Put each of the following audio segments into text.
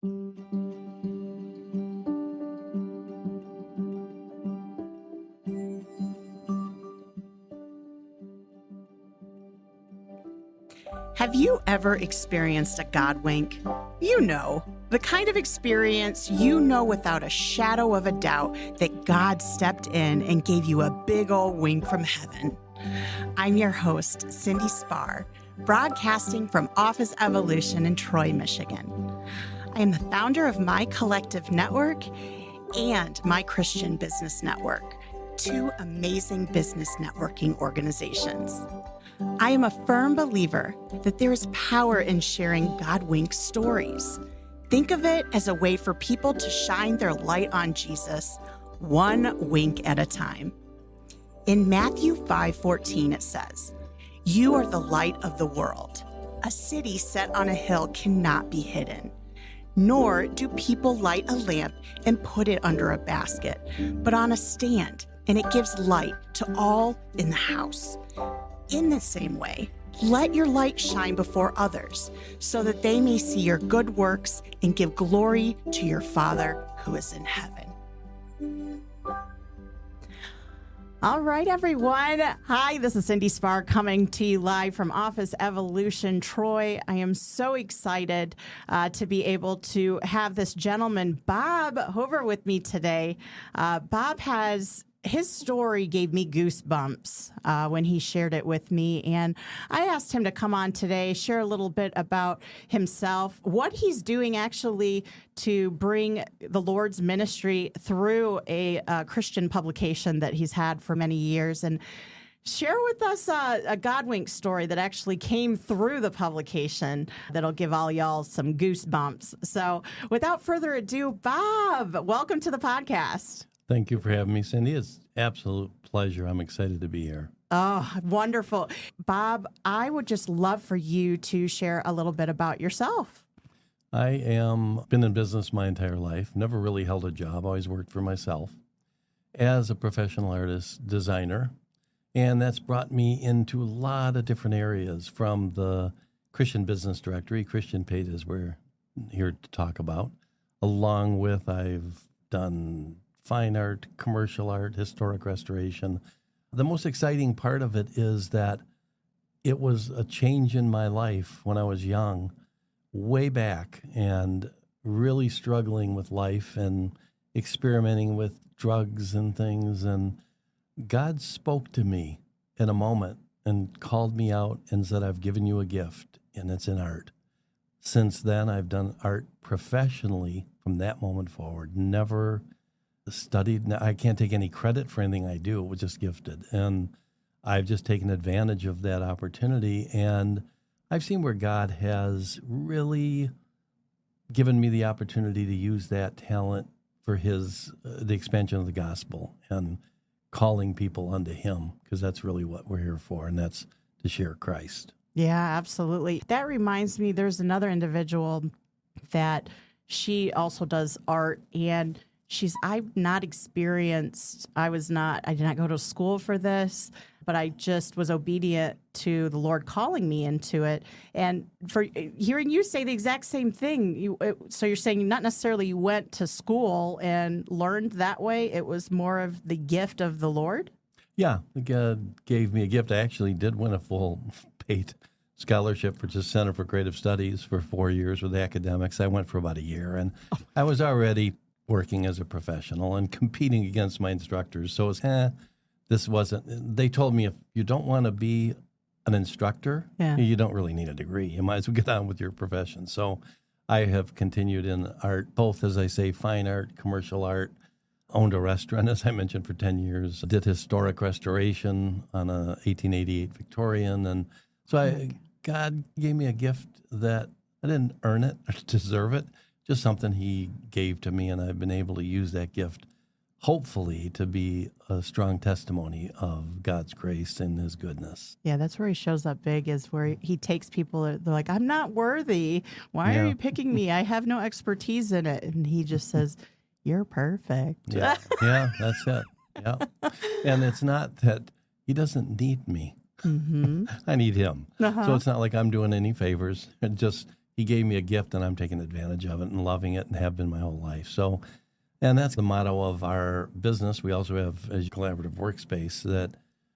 Have you ever experienced a God wink? You know, the kind of experience you know without a shadow of a doubt that God stepped in and gave you a big old wink from heaven. I'm your host, Cindy Spar, broadcasting from Office Evolution in Troy, Michigan. I am the founder of My Collective Network and My Christian Business Network, two amazing business networking organizations. I am a firm believer that there is power in sharing God wink stories. Think of it as a way for people to shine their light on Jesus, one wink at a time. In Matthew 5:14, it says, "You are the light of the world. A city set on a hill cannot be hidden. Nor do people light a lamp and put it under a basket, but on a stand, and it gives light to all in the house. In the same way, let your light shine before others, so that they may see your good works and give glory to your Father who is in heaven." All right, everyone. Hi, this is Cindy Spar coming to you live from Office Evolution, Troy. I am so excited to be able to have this gentleman, Bob Hoover, with me today. Bob his story gave me goosebumps when he shared it with me. And I asked him to come on today, share a little bit about himself, what he's doing actually to bring the Lord's ministry through a Christian publication that he's had for many years, and share with us a God wink story that actually came through the publication that'll give all y'all some goosebumps. So without further ado, Bob, welcome to the podcast. Thank you for having me, Cindy. It's an absolute pleasure. I'm excited to be here. Oh, wonderful. Bob, I would just love for you to share a little bit about yourself. I am been in business my entire life, never really held a job, always worked for myself as a professional artist, designer, and that's brought me into a lot of different areas, from the Christian business directory, Christian pages we're here to talk about, along with I've done fine art, commercial art, historic restoration. The most exciting part of it is that it was a change in my life when I was young, way back, and really struggling with life and experimenting with drugs and things. And God spoke to me in a moment and called me out and said, "I've given you a gift, and it's in art." Since then, I've done art professionally from that moment forward. Never studied. I can't take any credit for anything I do. It was just gifted. And I've just taken advantage of that opportunity. And I've seen where God has really given me the opportunity to use that talent for the expansion of the gospel and calling people unto him, because that's really what we're here for, and that's to share Christ. Yeah, absolutely. That reminds me, there's another individual that she also does art, and I did not go to school for this, but I just was obedient to the Lord calling me into it. And for hearing you say the exact same thing, so you're saying not necessarily you went to school and learned that way. It was more of the gift of the Lord? Yeah, God gave me a gift. I actually did win a full paid scholarship for the Center for Creative Studies for 4 years with academics. I went for about a year, and I was already working as a professional and competing against my instructors. So it was, this wasn't, they told me, if you don't want to be an instructor, you don't really need a degree. You might as well get on with your profession. So I have continued in art, both, as I say, fine art, commercial art, owned a restaurant, as I mentioned, for 10 years, did historic restoration on a 1888 Victorian. And so God gave me a gift that I didn't earn it or deserve it. Just something he gave to me, and I've been able to use that gift, hopefully, to be a strong testimony of God's grace and his goodness. Yeah, that's where he shows up big, is where he takes people, they're like, "I'm not worthy. Why are you picking me? I have no expertise in it." And he just says, "You're perfect." Yeah, that's it. Yeah. And it's not that he doesn't need me. Mm-hmm. I need him. Uh-huh. So it's not like I'm doing any favors. It just he gave me a gift, and I'm taking advantage of it and loving it and have been my whole life. So, and that's the motto of our business. We also have a collaborative workspace that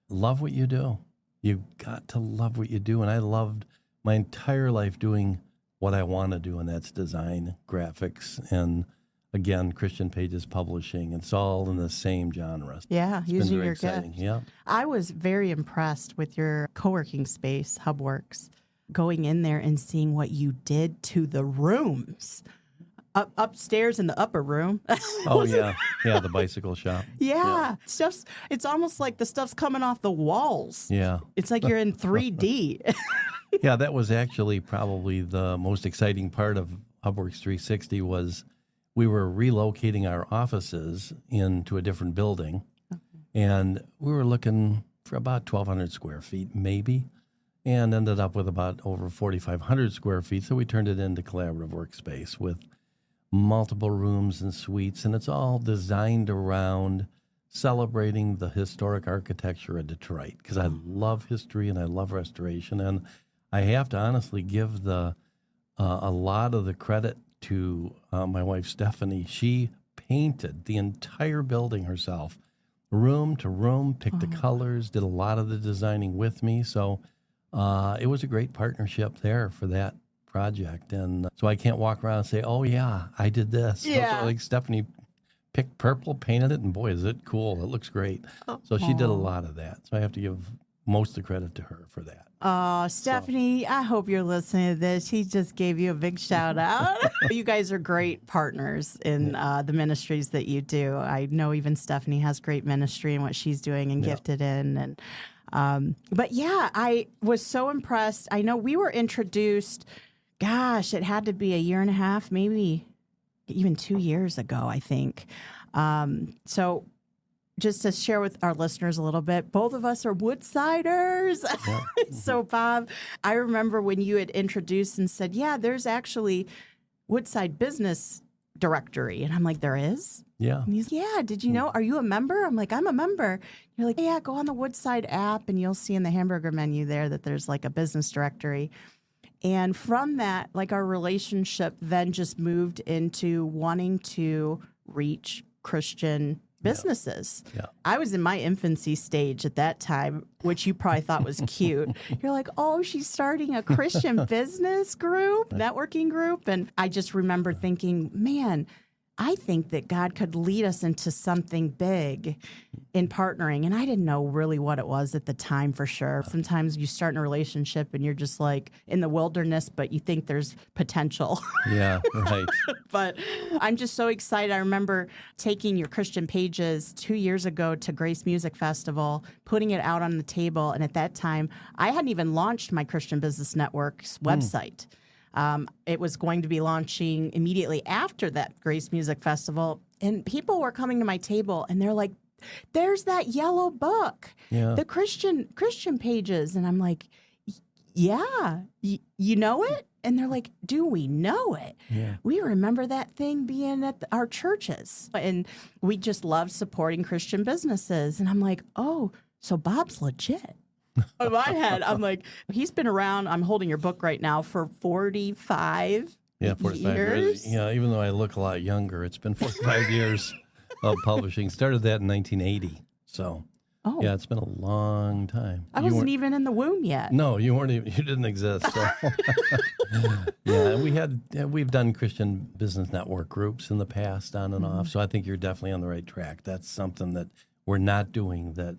love what you do. You've got to love what you do. And I loved my entire life doing what I want to do, and that's design, graphics, and again, Christian Pages publishing. It's all in the same genre. Yeah, It's using been very your exciting. gift. Yeah. I was very impressed with your co-working space, HubWorks, going in there and seeing what you did to the rooms. Upstairs in the upper room. Oh, yeah. Yeah, the bicycle shop. Yeah. It's almost like the stuff's coming off the walls. Yeah. It's like you're in 3D. Yeah, that was actually probably the most exciting part of HubWorks 360 was we were relocating our offices into a different building, and we were looking for about 1,200 square feet, maybe, and ended up with about over 4,500 square feet. So we turned it into collaborative workspace with multiple rooms and suites, and it's all designed around celebrating the historic architecture of Detroit, because I love history and I love restoration, and I have to honestly give a lot of the credit to my wife, Stephanie. She painted the entire building herself, room to room, picked the colors, did a lot of the designing with me. So it was a great partnership there for that project. And so I can't walk around and say, oh, yeah, I did this. Yeah. So, like Stephanie picked purple, painted it, and boy, is it cool. It looks great. So she did a lot of that. So I have to give most of the credit to her for that. Oh, Stephanie, I hope you're listening to this. He just gave you a big shout out. You guys are great partners in the ministries that you do. I know even Stephanie has great ministry in what she's doing and gifted in. And but yeah, I was so impressed. I know we were introduced, gosh, it had to be a year and a half, maybe even 2 years ago, I think. So just to share with our listeners a little bit, both of us are Woodsiders. Yeah. So, Bob, I remember when you had introduced and said, yeah, there's actually Woodside Business Directory. And I'm like, there is? Yeah. And he's, yeah, did you know? Are you a member? I'm like, I'm a member. You're like, yeah, go on the Woodside app and you'll see in the hamburger menu there that there's like a business directory. And from that, like our relationship then just moved into wanting to reach Christian businesses. Yeah. I was in my infancy stage at that time, which you probably thought was cute. You're like, oh, she's starting a Christian business group, networking group. And I just remember thinking, man, I think that God could lead us into something big in partnering. And I didn't know really what it was at the time for sure. Sometimes you start in a relationship and you're just like in the wilderness, but you think there's potential. Yeah, right. But I'm just so excited. I remember taking your Christian Pages 2 years ago to Grace Music Festival, putting it out on the table. And at that time, I hadn't even launched my Christian Business Network's website. It was going to be launching immediately after that Grace Music Festival. And people were coming to my table and they're like, there's that yellow book, the Christian Pages. And I'm like, yeah, you know it? And they're like, do we know it? Yeah. We remember that thing being at our churches. And we just love supporting Christian businesses. And I'm like, oh, so Bob's legit. In my head, I'm like, he's been around. I'm holding your book right now for 45 45 years. Yeah, even though I look a lot younger, it's been 45 years of publishing. Started that in 1980. So, yeah, it's been a long time. I wasn't even in the womb yet. No, you weren't even, you didn't exist. So. Yeah, and we've done Christian Business Network groups in the past on and off. So I think you're definitely on the right track. That's something that we're not doing, that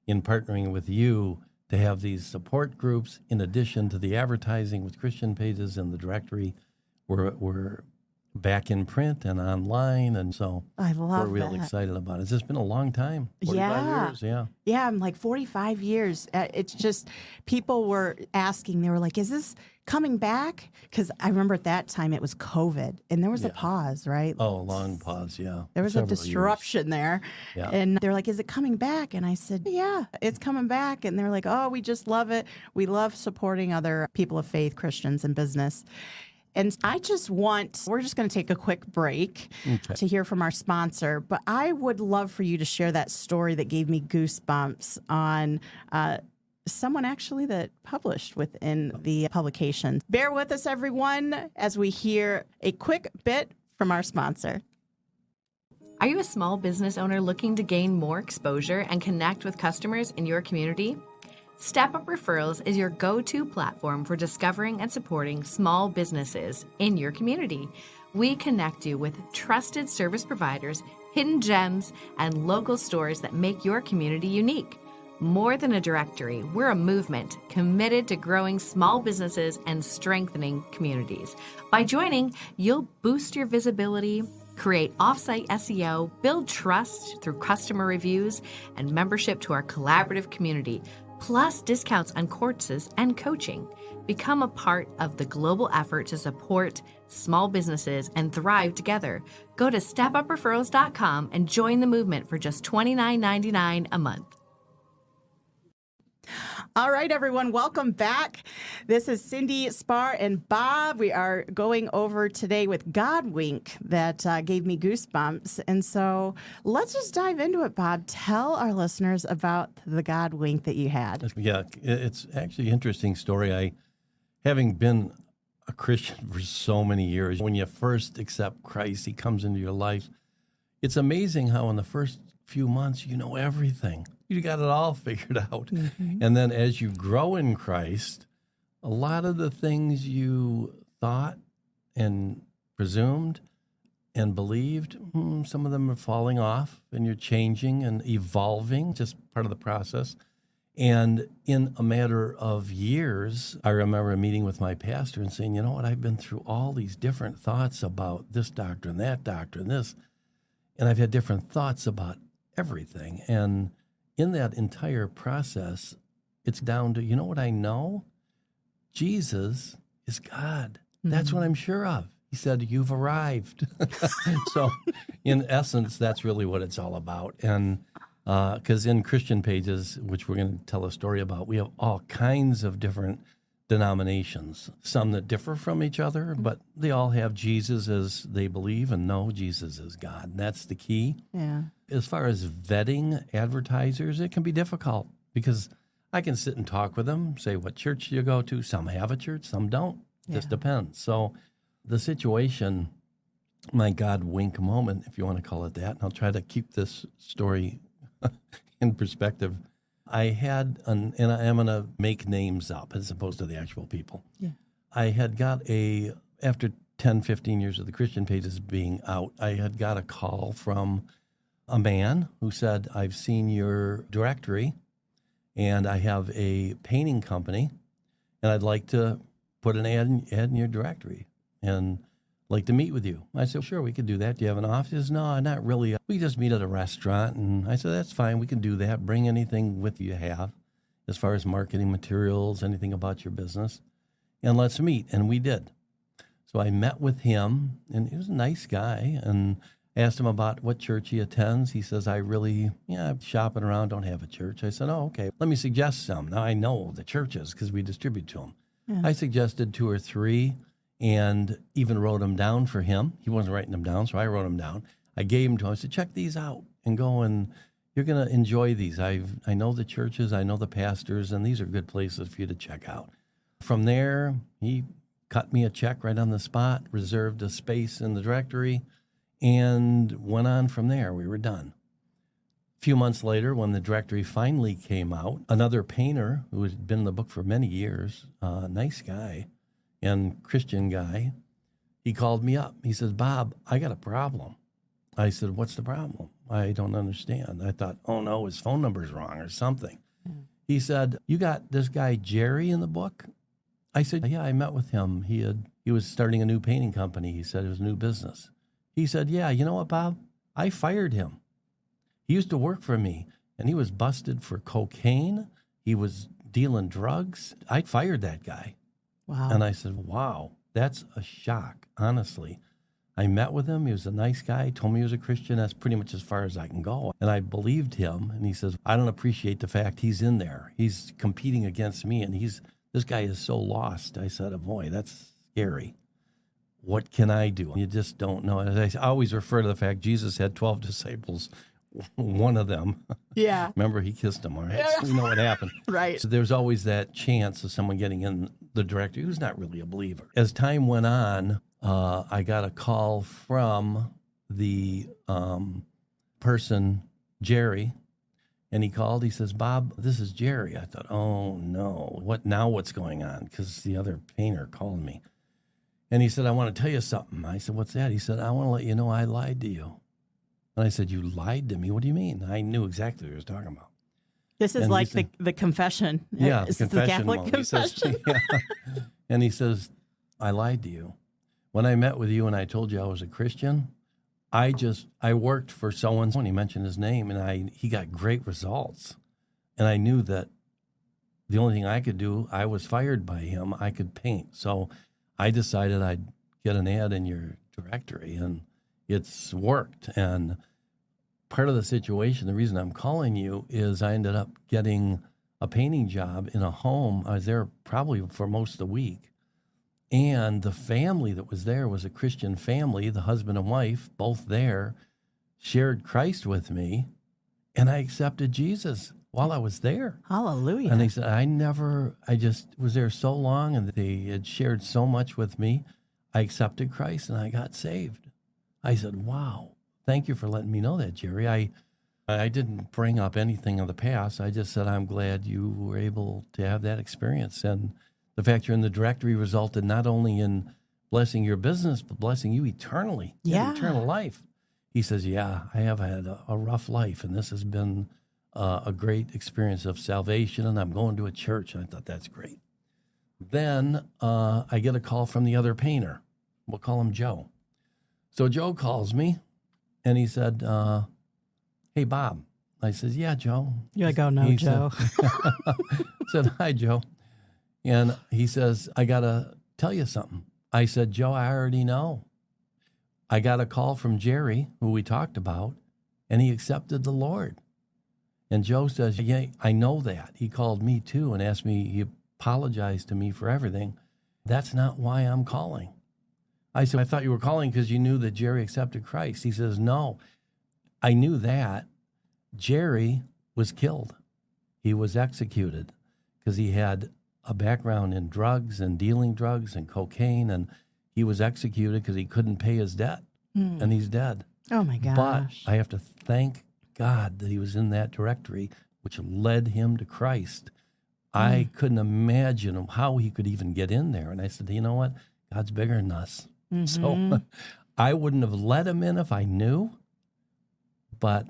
in partnering with you, to have these support groups in addition to the advertising with Christian Pages and the directory. We're back in print and online, and so we're real excited about it. It's just been a long time, 45 years, Yeah, I'm like 45 years. It's just people were asking, they were like, is this coming back? Because I remember at that time it was COVID, and there was a pause, right? Oh, a long pause, yeah. There was a disruption there. Yeah. And they're like, is it coming back? And I said, yeah, it's coming back. And they're like, oh, we just love it. We love supporting other people of faith, Christians in business. And we're just going to take a quick break to hear from our sponsor. But I would love for you to share that story that gave me goosebumps on someone actually that published within the publication. Bear with us, everyone, as we hear a quick bit from our sponsor. Are you a small business owner looking to gain more exposure and connect with customers in your community? Step Up Referrals is your go-to platform for discovering and supporting small businesses in your community. We connect you with trusted service providers, hidden gems, and local stores that make your community unique. More than a directory, we're a movement committed to growing small businesses and strengthening communities. By joining, you'll boost your visibility, create off-site SEO, build trust through customer reviews, and membership to our collaborative community, plus discounts on courses and coaching. Become a part of the global effort to support small businesses and thrive together. Go to stepupreferrals.com and join the movement for just $29.99 a month. All right, everyone, welcome back. This is Cindy, Spar, and Bob. We are going over today with God Wink that gave me goosebumps. And so let's just dive into it, Bob. Tell our listeners about the God Wink that you had. Yeah, it's actually an interesting story. Having been a Christian for so many years, when you first accept Christ, he comes into your life. It's amazing how in the first few months, you know everything. You got it all figured out. Mm-hmm. And then as you grow in Christ, a lot of the things you thought and presumed and believed, some of them are falling off, and you're changing and evolving, just part of the process. And in a matter of years, I remember meeting with my pastor and saying, you know what, I've been through all these different thoughts about this doctrine, that doctrine, this, and I've had different thoughts about everything. And in that entire process, it's down to, you know what I know? Jesus is God. That's what I'm sure of. He said, you've arrived. So in essence, that's really what it's all about. And because in Christian Pages, which we're going to tell a story about, we have all kinds of different denominations, some that differ from each other, but they all have Jesus as they believe and know Jesus is God. And that's the key. Yeah. As far as vetting advertisers, it can be difficult because I can sit and talk with them, say what church do you go to. Some have a church, some don't. Just depends. So the situation, my God wink moment, if you want to call it that, and I'll try to keep this story in perspective. I had, and I'm going to make names up as opposed to the actual people. Yeah. I had got after 10, 15 years of the Christian Pages being out, I had got a call from a man who said, I've seen your directory, and I have a painting company, and I'd like to put an ad in your directory, and like to meet with you. I said, sure, we could do that. Do you have an office? He says, no, not really. We just meet at a restaurant. And I said, that's fine. We can do that. Bring anything with you have as far as marketing materials, anything about your business, and let's meet. And we did. So I met with him, and he was a nice guy, and asked him about what church he attends. He says, I'm shopping around, don't have a church. I said, oh, okay. Let me suggest some. Now I know the churches because we distribute to them. Yeah. I suggested 2 or 3. And even wrote them down for him. He wasn't writing them down, so I wrote them down. I gave them to him. I said, check these out and go, and you're going to enjoy these. I know the churches, I know the pastors, and these are good places for you to check out. From there, he cut me a check right on the spot, reserved a space in the directory, and went on from there. We were done. A few months later, when the directory finally came out, another painter who had been in the book for many years, a nice guy, and Christian guy, he called me up. He says, Bob, I got a problem. I said, what's the problem? I don't understand. I thought, oh, no, his phone number's wrong or something. He said, you got this guy Jerry in the book? I said, yeah, I met with him. He was starting a new painting company. He said it was a new business. He said, yeah, you know what, Bob? I fired him. He used to work for me, and he was busted for cocaine. He was dealing drugs. I fired that guy. Wow. And I said, wow, that's a shock, honestly. I met with him. He was a nice guy. He told me he was a Christian. That's pretty much as far as I can go. And I believed him. And he says, I don't appreciate the fact he's in there. He's competing against me, and this guy is so lost. I said, oh, boy, that's scary. What can I do? You just don't know. As I always refer to the fact Jesus had 12 disciples. one of them. Yeah. Remember, he kissed him, all right? So we know what happened. Right. So there's always that chance of someone getting in the directory who's not really a believer. As time went on, I got a call from the person, Jerry, and he called. He says, Bob, this is Jerry. I thought, oh, no. What's going on? Because the other painter called me. And he said, I want to tell you something. I said, what's that? He said, I want to let you know I lied to you. And I said, you lied to me? What do you mean? I knew exactly what he was talking about. This is like the confession. Yeah, It's confession the Catholic mode. confession. He says, yeah. And he says, I lied to you. When I met with you and I told you I was a Christian, I worked for someone, and he mentioned his name, and he got great results. And I knew that the only thing I could do, I was fired by him, I could paint. So I decided I'd get an ad in your directory, and it's worked. And part of the situation, the reason I'm calling you, is I ended up getting a painting job in a home. I was there probably for most of the week. And the family that was there was a Christian family, the husband and wife, both there, shared Christ with me, and I accepted Jesus while I was there. Hallelujah. And they said, I just was there so long, and they had shared so much with me. I accepted Christ, and I got saved. I said, wow, thank you for letting me know that, Jerry. I didn't bring up anything of the past. I just said, I'm glad you were able to have that experience. And the fact you're in the directory resulted not only in blessing your business, but blessing you eternally. Yeah. Eternal life. He says, yeah, I have had a rough life, and this has been a great experience of salvation, and I'm going to a church. And I thought, that's great. Then I get a call from the other painter. We'll call him Joe. So Joe calls me, and he said, hey, Bob. I says, yeah, Joe. You're like, oh, no, He Joe. said, hi, Joe. And he says, I got to tell you something. I said, Joe, I already know. I got a call from Jerry, who we talked about, and he accepted the Lord. And Joe says, yeah, I know that. He called me too and asked me, he apologized to me for everything. That's not why I'm calling. I said, I thought you were calling because you knew that Jerry accepted Christ. He says, no, I knew that. Jerry was killed. He was executed because he had a background in drugs and dealing drugs and cocaine, and he was executed because he couldn't pay his debt, and he's dead. Oh, my gosh. But I have to thank God that he was in that directory, which led him to Christ. I couldn't imagine how he could even get in there. And I said, you know what? God's bigger than us. So I wouldn't have let him in if I knew, but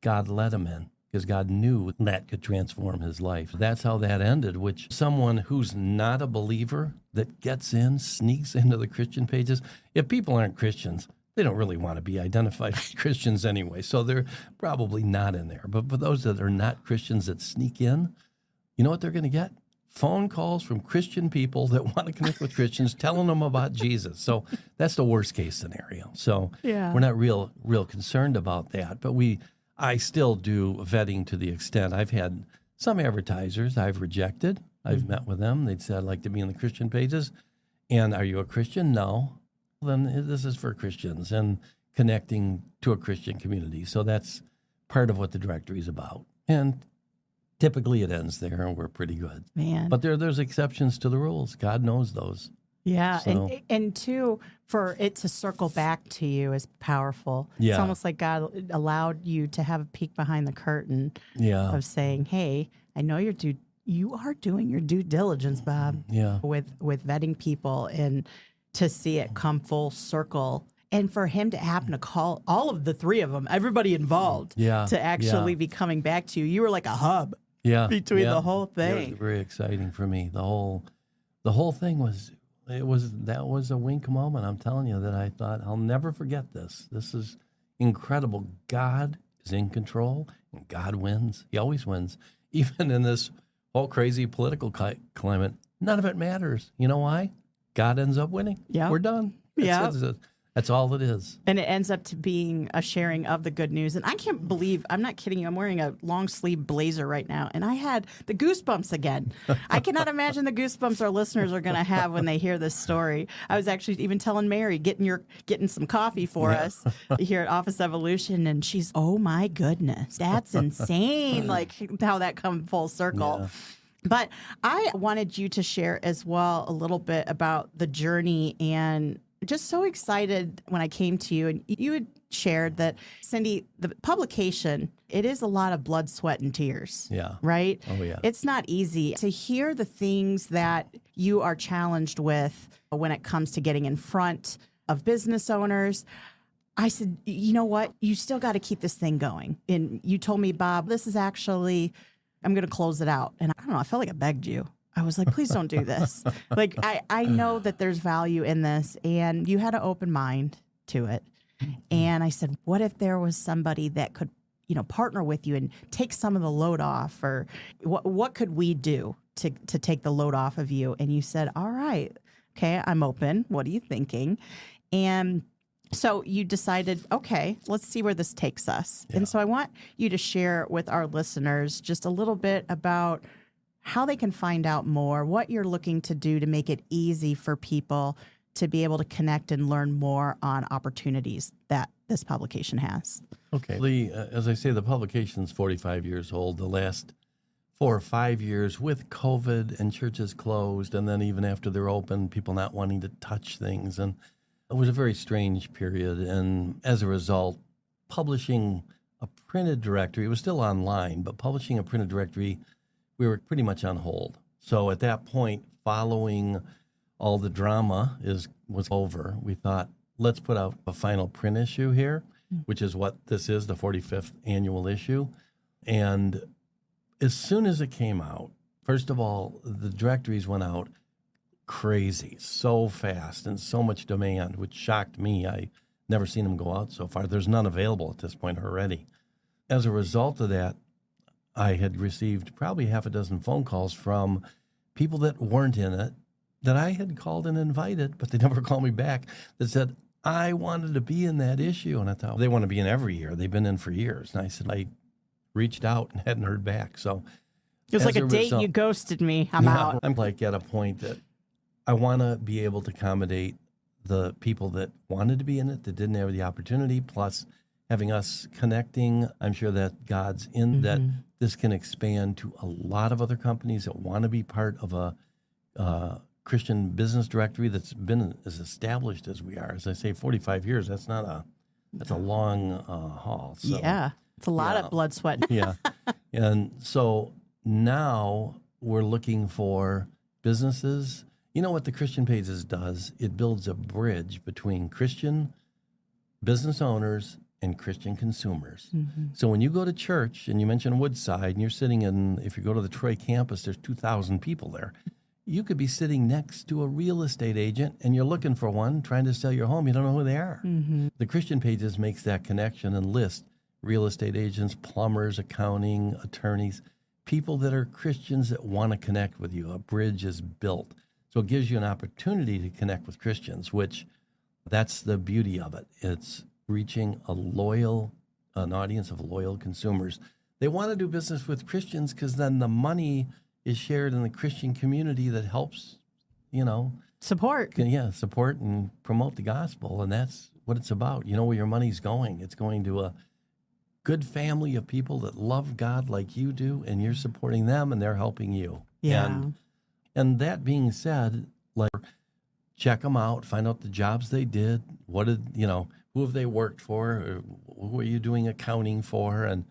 God let him in. Because God knew that could transform his life. That's how that ended, which someone who's not a believer that gets in, sneaks into the Christian pages. If people aren't Christians, they don't really want to be identified as Christians anyway, so they're probably not in there. But for those that are not Christians that sneak in, you know what they're going to get? Phone calls from Christian people that want to connect with Christians, telling them about Jesus. So that's the worst case scenario. So we're not real concerned about that, but I still do vetting to the extent. I've had some advertisers I've rejected. I've met with them. They'd said, I'd like to be in the Christian pages. And are you a Christian? No. Then this is for Christians and connecting to a Christian community. So that's part of what the directory is about. And typically it ends there, and we're pretty good. Man. But there's exceptions to the rules. God knows those. Yeah, So- and two, for it to circle back to you is powerful. It's Yeah. almost like God allowed you to have a peek behind the curtain Yeah. of saying, "Hey, I know you are doing your due diligence, Bob, Yeah. with vetting people, and to see it come full circle." And for him to happen to call all of the three of them, everybody involved, Yeah. to actually Yeah. be coming back to you, you were like a hub Yeah. between yeah. the whole Yeah, it thing. was very exciting for me. The whole thing was that was a wink moment. I'm telling you that I thought I'll never forget this. This is incredible. God is in control, and God wins. He always wins, even in this whole crazy political climate. None of it matters. You know why? God ends up winning. Yeah. We're done. Yeah. That's all it is. And it ends up to being a sharing of the good news. And I can't believe, I'm not kidding you, I'm wearing a long sleeve blazer right now, and I had the goosebumps again. I cannot imagine the goosebumps our listeners are going to have when they hear this story. I was actually even telling Mary, getting some coffee for us here at Office Evolution, and she's, oh my goodness, that's insane, like how that come full circle. Yeah. But I wanted you to share as well a little bit about the journey, and just so excited when I came to you and you had shared that, Cindy, the publication, it is a lot of blood, sweat, and tears. Yeah. Right? Oh, yeah. It's not easy to hear the things that you are challenged with when it comes to getting in front of business owners. I said, you know what? You still got to keep this thing going. And you told me, Bob, this is actually, I'm going to close it out. And I don't know, I felt like I begged you. I was like, please don't do this. Like, I know that there's value in this, and you had an open mind to it. And I said, what if there was somebody that could, partner with you and take some of the load off, or what could we do to take the load off of you? And you said, all right, okay, I'm open. What are you thinking? And so you decided, okay, let's see where this takes us. Yeah. And so I want you to share with our listeners just a little bit about how they can find out more, what you're looking to do to make it easy for people to be able to connect and learn more on opportunities that this publication has. Okay. As I say, the publication's 45 years old. The last 4 or 5 years with COVID and churches closed, and then even after they're open, people not wanting to touch things. And it was a very strange period. And as a result, publishing a printed directory, it was still online, but publishing a printed directory, we were pretty much on hold. So at that point, following all the drama was over, we thought, let's put out a final print issue here, which is what this is, the 45th annual issue. And as soon as it came out, first of all, the directories went out crazy, so fast and so much demand, which shocked me. I never seen them go out so far. There's none available at this point already. As a result of that, I had received probably half a dozen phone calls from people that weren't in it, that I had called and invited, but they never called me back, that said, I wanted to be in that issue. And I thought, they want to be in every year. They've been in for years. And I said, I reached out and hadn't heard back. So it was like a date, you ghosted me. I'm out. I'm like at a point that I want to be able to accommodate the people that wanted to be in it, that didn't have the opportunity, plus having us connecting. I'm sure that God's in that this can expand to a lot of other companies that want to be part of a Christian business directory that's been as established as we are. As I say, 45 years, that's a long haul. So, yeah, it's a lot of blood, sweat. Yeah. And so now we're looking for businesses. You know what the Christian Pages does? It builds a bridge between Christian business owners and Christian consumers. So when you go to church, and you mentioned Woodside, and you're sitting if you go to the Troy campus, there's 2,000 people there. You could be sitting next to a real estate agent, and you're looking for one, trying to sell your home. You don't know who they are. The Christian Pages makes that connection and lists real estate agents, plumbers, accounting, attorneys, people that are Christians that want to connect with you. A bridge is built. So it gives you an opportunity to connect with Christians, which that's the beauty of it. It's reaching an audience of loyal consumers. They want to do business with Christians because then the money is shared in the Christian community that helps, support. Support and promote the gospel. And that's what it's about. You know where your money's going. It's going to a good family of people that love God like you do, and you're supporting them and they're helping you. Yeah. And that being said, check them out, find out the jobs they did, who have they worked for, who are you doing accounting for, and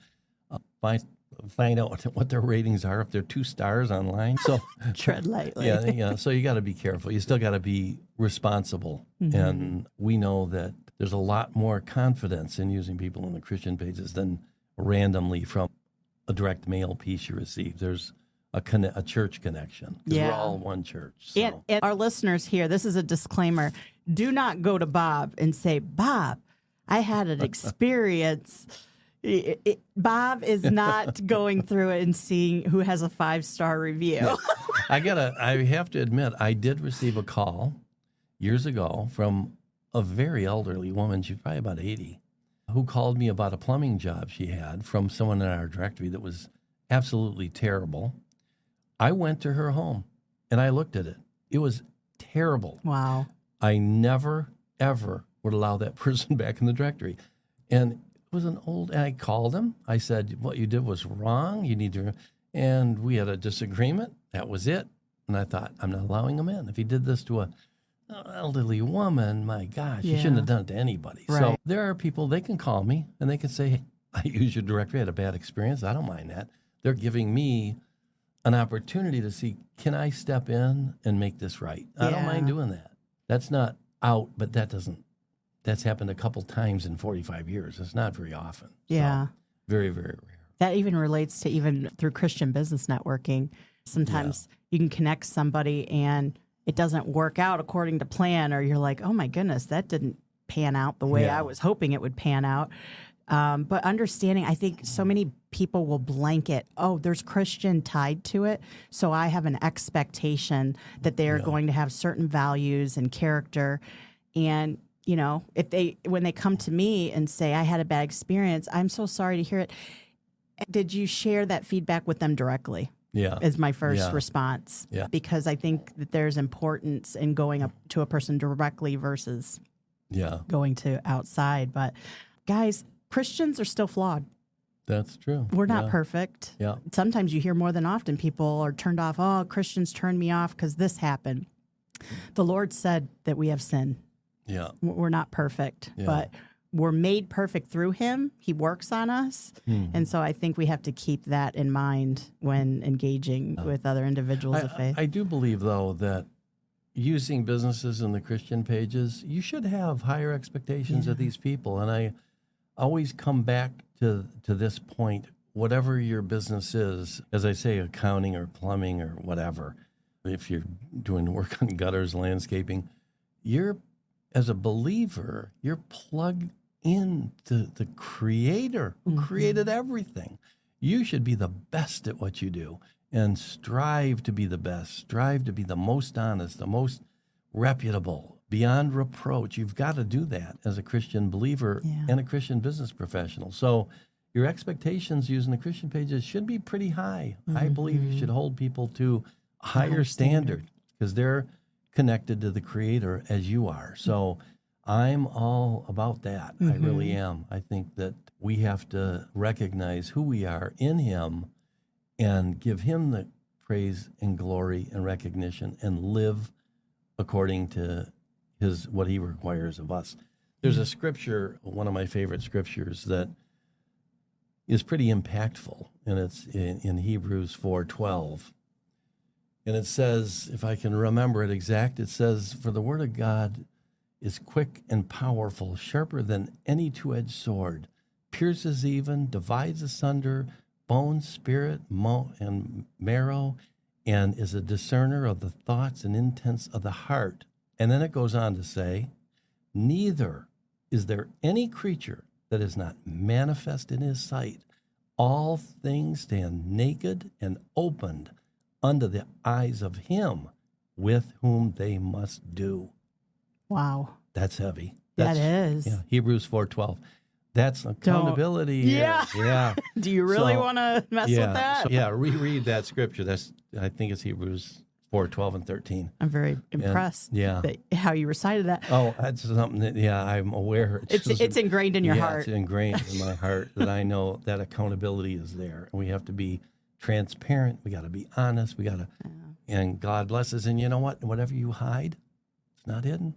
find out what their ratings are if they're 2 stars online. So tread lightly. Yeah. So you got to be careful. You still got to be responsible. And we know that there's a lot more confidence in using people in the Christian Pages than randomly from a direct mail piece you receive. There's a church connection. Yeah. We're all one church. So. And our listeners here, this is a disclaimer. Do not go to Bob and say, Bob, I had an experience. Bob is not going through it and seeing who has a 5-star review. I have to admit, I did receive a call years ago from a very elderly woman, she's probably about 80, who called me about a plumbing job she had from someone in our directory that was absolutely terrible. I went to her home and I looked at it. It was terrible. Wow. I never, ever would allow that person back in the directory. And it was and I called him. I said, what you did was wrong. You need to, and we had a disagreement. That was it. And I thought, I'm not allowing him in. If he did this to an elderly woman, my gosh, he shouldn't have done it to anybody. Right. So there are people, they can call me and they can say, hey, I use your directory, I had a bad experience. I don't mind that. They're giving me an opportunity to see, can I step in and make this right? I don't mind doing that. That's not out, but that's happened a couple times in 45 years. It's not very often. Yeah. So, very, very rare. That even relates to even through Christian business networking. Sometimes you can connect somebody and it doesn't work out according to plan, or you're like, oh my goodness, that didn't pan out the way I was hoping it would pan out. But understanding, I think so many people will blanket, oh, there's Christian tied to it, so I have an expectation that they're going to have certain values and character. And, you know, when they come to me and say, I had a bad experience, I'm so sorry to hear it. Did you share that feedback with them directly? Yeah. Is my first response. Yeah. Because I think that there's importance in going up to a person directly versus going to outside. But guys, Christians are still flawed. That's true. We're not perfect. Yeah. Sometimes you hear more than often people are turned off. Oh, Christians turned me off because this happened. The Lord said that we have sin. Yeah. We're not perfect, but we're made perfect through him. He works on us. And so I think we have to keep that in mind when engaging with other individuals of faith. I do believe, though, that using businesses in the Christian pages, you should have higher expectations of these people. And I always come back to this point, whatever your business is, as I say, accounting or plumbing or whatever, if you're doing work on gutters, landscaping, as a believer, you're plugged into the Creator who created everything. You should be the best at what you do and strive to be the best, strive to be the most honest, the most reputable, beyond reproach. You've got to do that as a Christian believer and a Christian business professional. So your expectations using the Christian pages should be pretty high. I believe you should hold people to a higher standard because they're connected to the Creator as you are. So I'm all about that. I really am. I think that we have to recognize who we are in Him and give Him the praise and glory and recognition and live according to what He requires of us. There's a scripture, one of my favorite scriptures, that is pretty impactful, and it's in Hebrews 4:12. And it says, if I can remember it exact, it says, for the word of God is quick and powerful, sharper than any two-edged sword, pierces even, divides asunder bone, spirit, and marrow, and is a discerner of the thoughts and intents of the heart. And then it goes on to say, neither is there any creature that is not manifest in his sight. All things stand naked and opened unto the eyes of him with whom they must do. Wow. That's heavy. That is. Yeah, Hebrews 4:12. That's accountability. Yeah. Do you really want to mess with that? So, reread that scripture. I think it's Hebrews 4:12 and 13. I'm very impressed that how you recited that. Oh, that's something that, I'm aware. It's ingrained in your heart. It's ingrained in my heart that I know that accountability is there. And we have to be transparent. We got to be honest. We got to, and God blesses. And you know what? Whatever you hide, it's not hidden.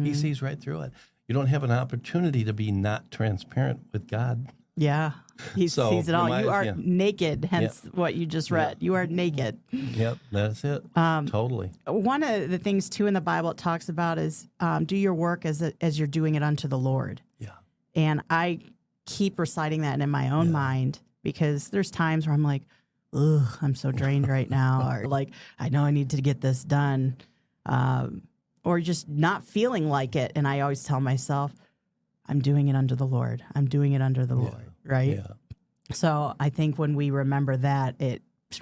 He sees right through it. You don't have an opportunity to be not transparent with God. Yeah. He sees it all. You are naked, hence what you just read. You are naked. Yep, that's it. Totally. One of the things, too, in the Bible it talks about is do your work as you're doing it unto the Lord. Yeah. And I keep reciting that in my own mind because there's times where I'm like, ugh, I'm so drained right now. Or like, I know I need to get this done. Or just not feeling like it. And I always tell myself, I'm doing it under the Lord. I'm doing it under the Lord, right? Yeah. So I think when we remember that, it helps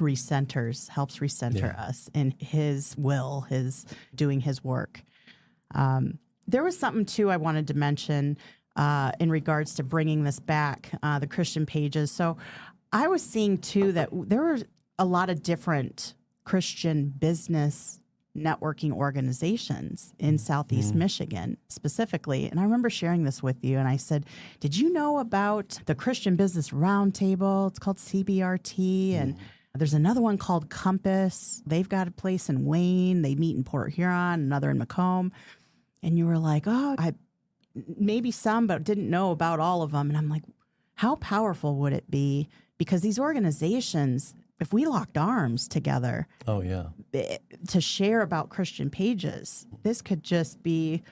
recenter us in His will, His doing His work. There was something, too, I wanted to mention in regards to bringing this back, the Christian pages. So I was seeing, too, that there were a lot of different Christian business networking organizations in Southeast Michigan specifically. And I remember sharing this with you. And I said, did you know about the Christian Business Roundtable? It's called CBRT. And there's another one called Compass. They've got a place in Wayne. They meet in Port Huron, another in Macomb. And you were like, oh, I maybe some, but didn't know about all of them. And I'm like, how powerful would it be? Because these organizations, if we locked arms together, to share about Christian pages, this could just be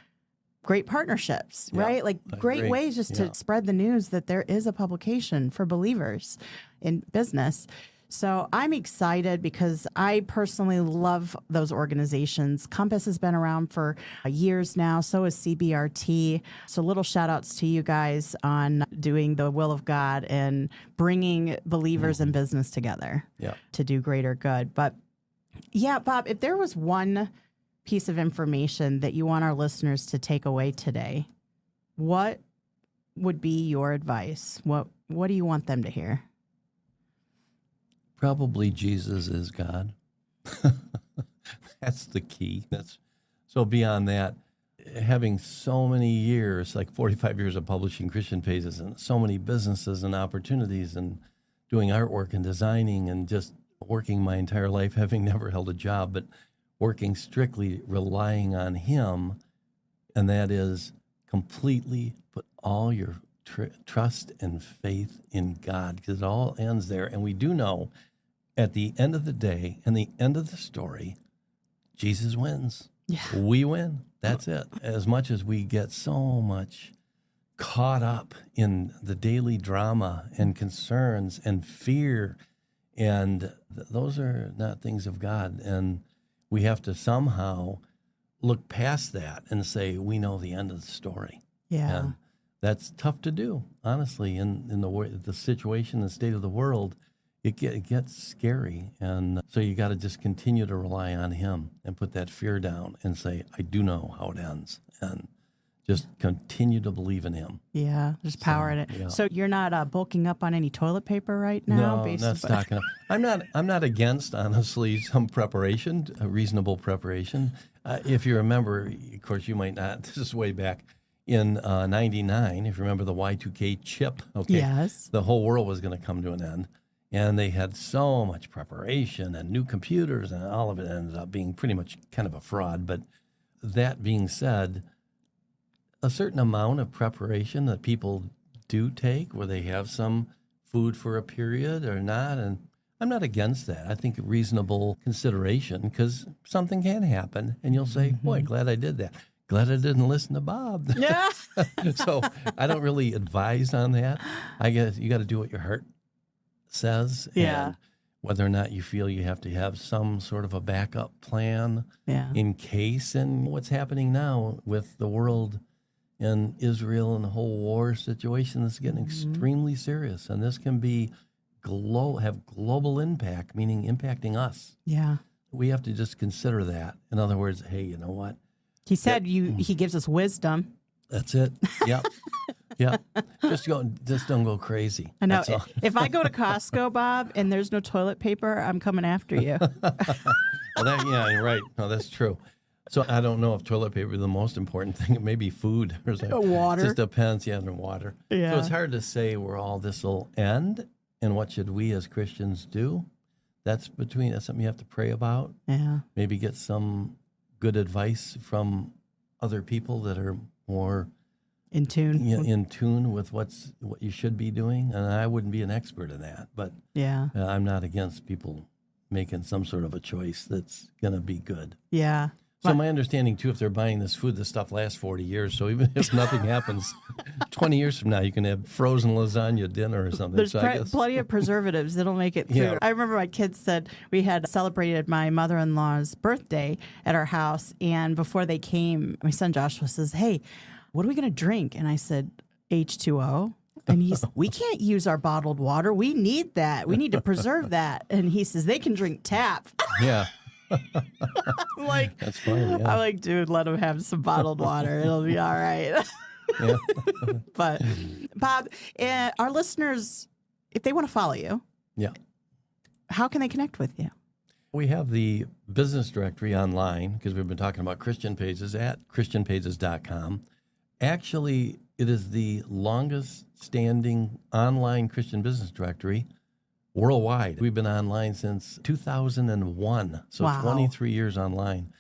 great partnerships, right? Like great ways just to spread the news that there is a publication for believers in business. So I'm excited because I personally love those organizations. Compass has been around for years now. So is CBRT. So little shout outs to you guys on doing the will of God and bringing believers in business together to do greater good. But yeah, Bob, if there was one piece of information that you want our listeners to take away today, what would be your advice? What do you want them to hear? Probably Jesus is God. That's the key. So beyond that, having so many years, like 45 years of publishing Christian pages and so many businesses and opportunities and doing artwork and designing and just working my entire life, having never held a job, but working strictly relying on Him, and that is completely put all your trust and faith in God, because it all ends there. And we do know at the end of the day and the end of the story, Jesus wins. Yeah. We win. That's it. As much as we get so much caught up in the daily drama and concerns and fear, and those are not things of God. And we have to somehow look past that and say, we know the end of the story. Yeah. And that's tough to do, honestly, in the situation, the state of the world. It gets scary, and so you got to just continue to rely on Him and put that fear down and say, I do know how it ends, and just continue to believe in Him. Yeah, there's power in it. Yeah. So you're not bulking up on any toilet paper right now? No, not stocking up. I'm not against, honestly, some preparation, a reasonable preparation. If you remember, of course, you might not. This is way back. In 99, if you remember the Y2K chip, yes, the whole world was going to come to an end. And they had so much preparation and new computers, and all of it ended up being pretty much kind of a fraud. But that being said, a certain amount of preparation that people do take, where they have some food for a period or not, and I'm not against that. I think reasonable consideration, because something can happen, and you'll say, boy, glad I did that. Glad I didn't listen to Bob. Yeah. So I don't really advise on that. I guess you got to do what your heart says, and whether or not you feel you have to have some sort of a backup plan in case. And what's happening now with the world and Israel and the whole war situation that's getting extremely serious, and this can be have global impact, meaning impacting us. Yeah, we have to just consider that. In other words, hey, you know what? He said he gives us wisdom. That's it. Yep. Yeah. Just don't go crazy. I know. If I go to Costco, Bob, and there's no toilet paper, I'm coming after you. Well, you're right. No, that's true. So I don't know if toilet paper is the most important thing. It may be food or something. Water. It just depends. Yeah, and water. Yeah. So it's hard to say where all this will end and what should we as Christians do. That's something you have to pray about. Yeah. Maybe get some good advice from other people that are more in tune. In tune with what you should be doing. And I wouldn't be an expert in that, but I'm not against people making some sort of a choice that's going to be good. Yeah. So my understanding, too, if they're buying this food, this stuff lasts 40 years. So even if nothing happens, 20 years from now, you can have frozen lasagna dinner or something. There's plenty of preservatives that'll make it through. Yeah. I remember my kids said we had celebrated my mother-in-law's birthday at our house. And before they came, my son Joshua says, hey, what are we going to drink? And I said, H2O. And he said, we can't use our bottled water. We need that. We need to preserve that. And he says, they can drink tap. Yeah. I'm like, That's funny. Yeah. I'm like, dude, let him have some bottled water. It'll be all right. Yeah. But Bob, our listeners, if they want to follow you, Yeah. how can they connect with you? We have the business directory online because we've been talking about Christian Pages at christianpages.com. Actually, it is the longest standing online Christian business directory worldwide. We've been online since 2001, so Wow. 23 years online,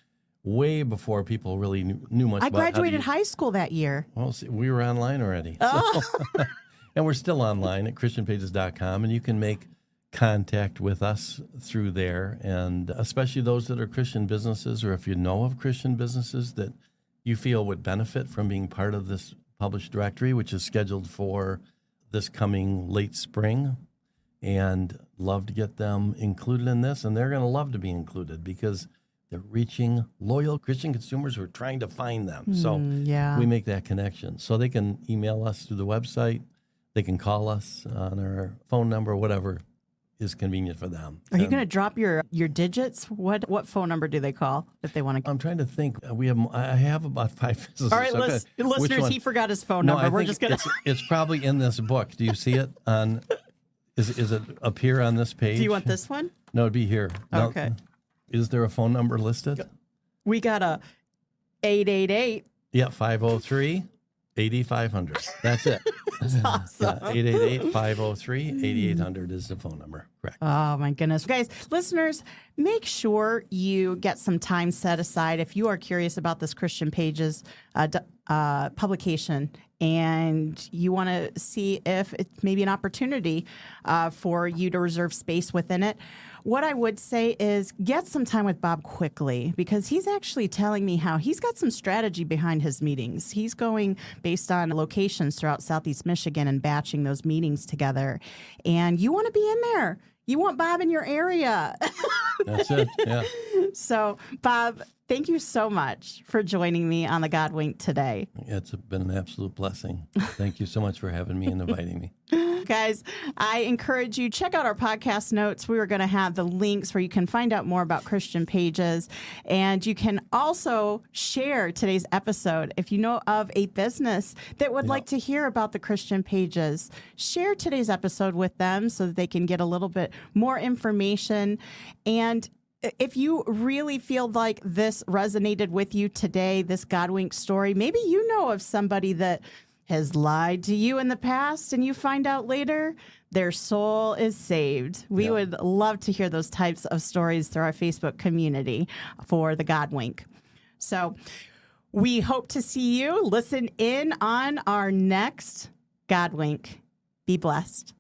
way before people really knew much I about how to graduated use- high school that year. Well, see, we were online already. Oh. So, and we're still online at christianpages.com, and you can make contact with us through there, and especially those that are Christian businesses, or if you know of Christian businesses that you feel would benefit from being part of this published directory, which is scheduled for this coming late spring, and love to get them included in this. And they're going to love to be included because they're reaching loyal Christian consumers who are trying to find them. So yeah. we make that connection. So they can email us through the website. They can call us on our phone number, whatever is convenient for them. Are you going to drop your digits? What phone number do they call if they want to? I'm trying to think. I have about 5 businesses. All right, Okay. Which listeners, one? he forgot his phone No, number. I We're think just going to. it's probably in this book. Do you see it on? Is it up here on this page? Do you want this one? No, it'd be here. No. Okay. Is there a phone number listed? We got a 888. Yeah, 503-8500. That's it. That's awesome. 888-503-8800 is the phone number. Correct. Oh, my goodness. Guys, listeners, make sure you get some time set aside if you are curious about this Christian Pages publication and you want to see if it's maybe an opportunity for you to reserve space within it. What I would say is get some time with Bob quickly because he's actually telling me how he's got some strategy behind his meetings. He's going based on locations throughout Southeast Michigan and batching those meetings together. And you want to be in there. You want Bob in your area. That's it. Yeah. So, Bob, thank you so much for joining me on the God Wink today. It's been an absolute blessing. Thank you so much for having me and inviting me. Guys, I encourage you, check out our podcast notes. We are going to have the links where you can find out more about Christian Pages. And you can also share today's episode. If you know of a business that would like to hear about the Christian Pages, share today's episode with them so that they can get a little bit more information. And if you really feel like this resonated with you today, this God Wink story, maybe you know of somebody that has lied to you in the past and you find out later their soul is saved. We would love to hear those types of stories through our Facebook community for the God Wink. So we hope to see you. Listen in on our next God Wink. Be blessed.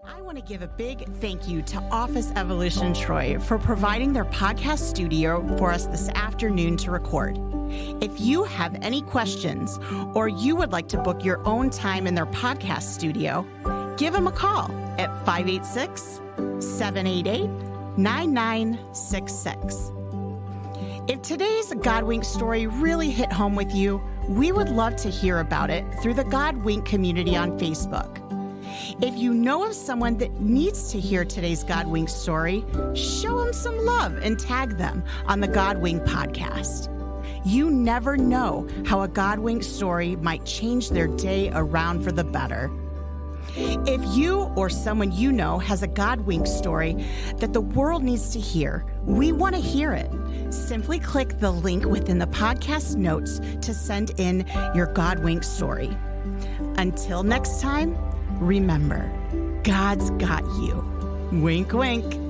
I want to give a big thank you to Office Evolution Troy for providing their podcast studio for us this afternoon to record. If you have any questions or you would like to book your own time in their podcast studio, give them a call at 586-788-9966. If today's God Wink story really hit home with you, we would love to hear about it through the God Wink community on Facebook. If you know of someone that needs to hear today's God Wink story, show them some love and tag them on the God Wink podcast. You never know how a God Wink story might change their day around for the better. If you or someone you know has a God Wink story that the world needs to hear, we want to hear it. Simply click the link within the podcast notes to send in your God Wink story. Until next time, remember, God's got you. Wink, wink.